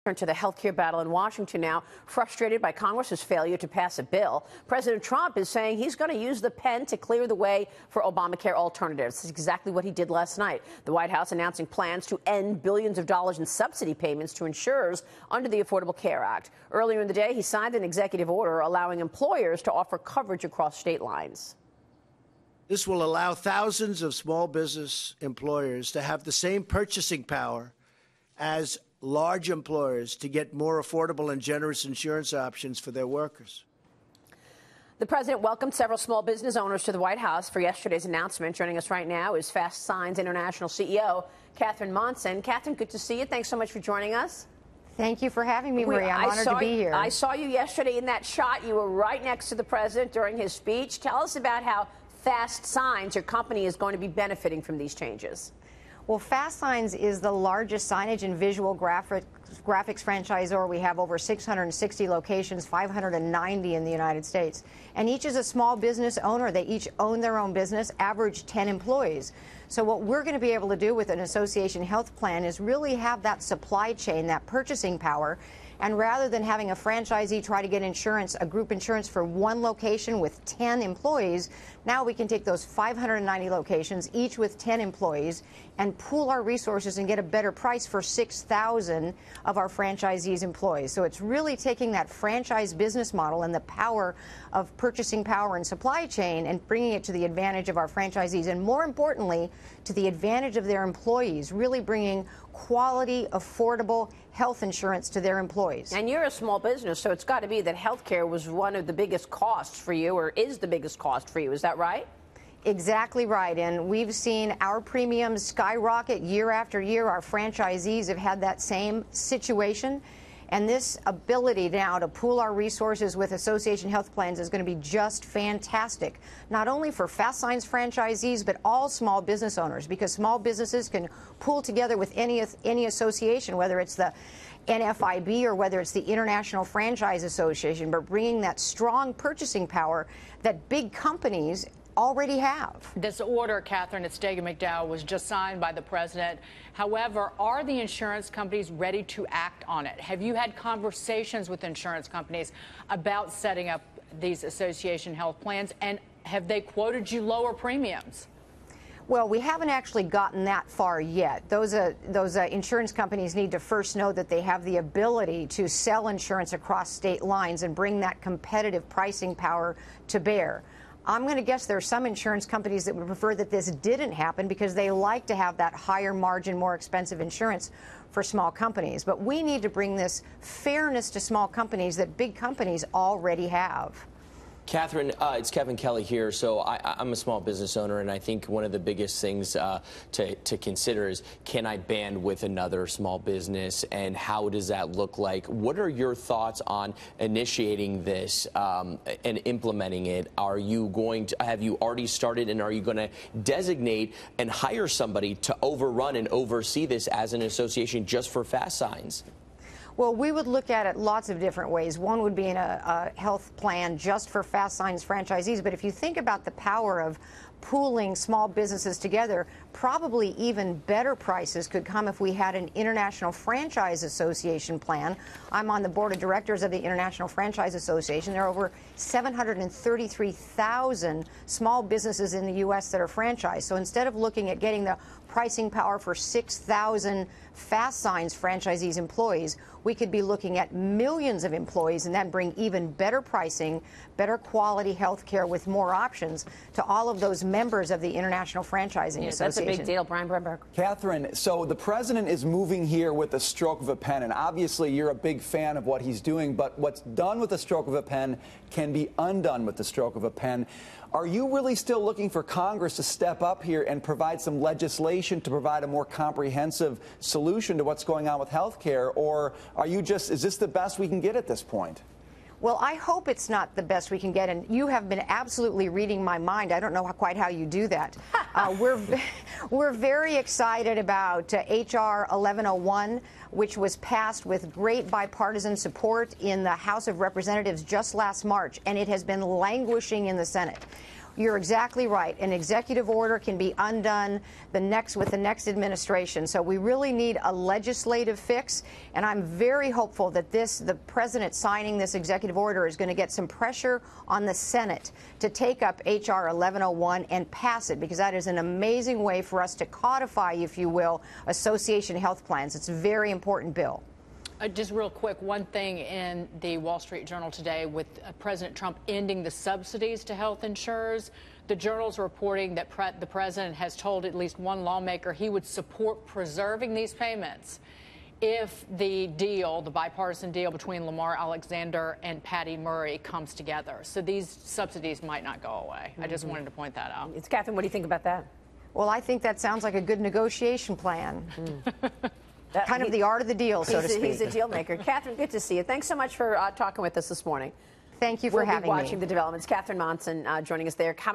Turn to the healthcare battle in Washington now. Frustrated by Congress's failure to pass a bill, President Trump is saying he's going to use the pen to clear the way for Obamacare alternatives. That's exactly what he did last night. The White House announcing plans to end billions of dollars in subsidy payments to insurers under the Affordable Care Act. Earlier in the day, he signed an executive order allowing employers to offer coverage across state lines. This will allow thousands of small business employers to have the same purchasing power as large employers to get more affordable and generous insurance options for their workers. The president welcomed several small business owners to the White House for yesterday's announcement. Joining us right now is Fast Signs International CEO Catherine Monson. Catherine, good to see you. Thanks so much for joining us. Thank you for having me, Maria. I'm honored to be here. I saw you yesterday in that shot. You were right next to the president during his speech. Tell us about how Fast Signs, your company, is going to be benefiting from these changes. Well, Fast Signs is the largest signage and visual graphics franchisor. We have over 660 locations, 590 in the United States. And each is a small business owner. They each own their own business, average 10 employees. So what we're going to be able to do with an association health plan is really have that supply chain, that purchasing power. And rather than having a franchisee try to get insurance, a group insurance for one location with 10 employees, now we can take those 590 locations, each with 10 employees, and pool our resources and get a better price for 6,000 of our franchisees' employees. So it's really taking that franchise business model and the power of purchasing power and supply chain and bringing it to the advantage of our franchisees, and more importantly, to the advantage of their employees, really bringing quality, affordable health insurance to their employees. And you're a small business, so it's got to be that health care was one of the biggest costs for you, or is the biggest cost for you. Is that right? Exactly right. And we've seen our premiums skyrocket year after year. Our franchisees have had that same situation. And this ability now to pool our resources with association health plans is going to be just fantastic, not only for Fast Signs franchisees, but all small business owners, because small businesses can pool together with any association, whether it's the NFIB or whether it's the International Franchise Association, but bringing that strong purchasing power that big companies already have. This order, Catherine, at Stegan McDowell, was just signed by the president. However, are the insurance companies ready to act on it? Have you had conversations with insurance companies about setting up these association health plans, and have they quoted you lower premiums? Well, we haven't actually gotten that far yet. Those insurance companies need to first know that they have the ability to sell insurance across state lines and bring that competitive pricing power to bear. I'm going to guess there are some insurance companies that would prefer that this didn't happen because they like to have that higher margin, more expensive insurance for small companies. But we need to bring this fairness to small companies that big companies already have. Catherine, it's Kevin Kelly here. So I'm a small business owner, and I think one of the biggest things to consider is, can I band with another small business, and how does that look like? What are your thoughts on initiating this and implementing it? Are you going to, have you already started, and are you going to designate and hire somebody to overrun and oversee this as an association just for Fast Signs? Well, we would look at it lots of different ways. One would be in a health plan just for Fast Signs franchisees. But if you think about the power of pooling small businesses together, probably even better prices could come if we had an International Franchise Association plan. I'm on the board of directors of the International Franchise Association. There are over 733,000 small businesses in the U.S. that are franchised. So instead of looking at getting the pricing power for 6,000 Fast Signs franchisees employees, we could be looking at millions of employees and then bring even better pricing, better quality health care with more options to all of those members of the International Franchising Association. That's a big deal. Brian Bremberg. Catherine, so the president is moving here with the stroke of a pen, and obviously you're a big fan of what he's doing, but what's done with the stroke of a pen can be undone with the stroke of a pen. Are you really still looking for Congress to step up here and provide some legislation to provide a more comprehensive solution to what's going on with health care, or are you just, is this the best we can get at this point? Well, I hope it's not the best we can get, and you have been absolutely reading my mind. I don't know quite how you do that. We're very excited about H.R. 1101, which was passed with great bipartisan support in the House of Representatives just last March, and it has been languishing in the Senate. You're exactly right. An executive order can be undone with the next administration. So we really need a legislative fix, and I'm very hopeful that the president signing this executive order is going to get some pressure on the Senate to take up H.R. 1101 and pass it, because that is an amazing way for us to codify, if you will, association health plans. It's a very important bill. Just real quick, one thing in the Wall Street Journal today with President Trump ending the subsidies to health insurers. The Journal's reporting that the president has told at least one lawmaker he would support preserving these payments if the deal, the bipartisan deal between Lamar Alexander and Patty Murray comes together. So these subsidies might not go away. I just wanted to point that out. It's Catherine, what do you think about that? Well, I think that sounds like a good negotiation plan. Kind of the art of the deal, so to speak. He's a deal maker. Catherine, good to see you. Thanks so much for talking with us this morning. Thank you for having me. We'll be watching the developments. Catherine Monson joining us there. Coming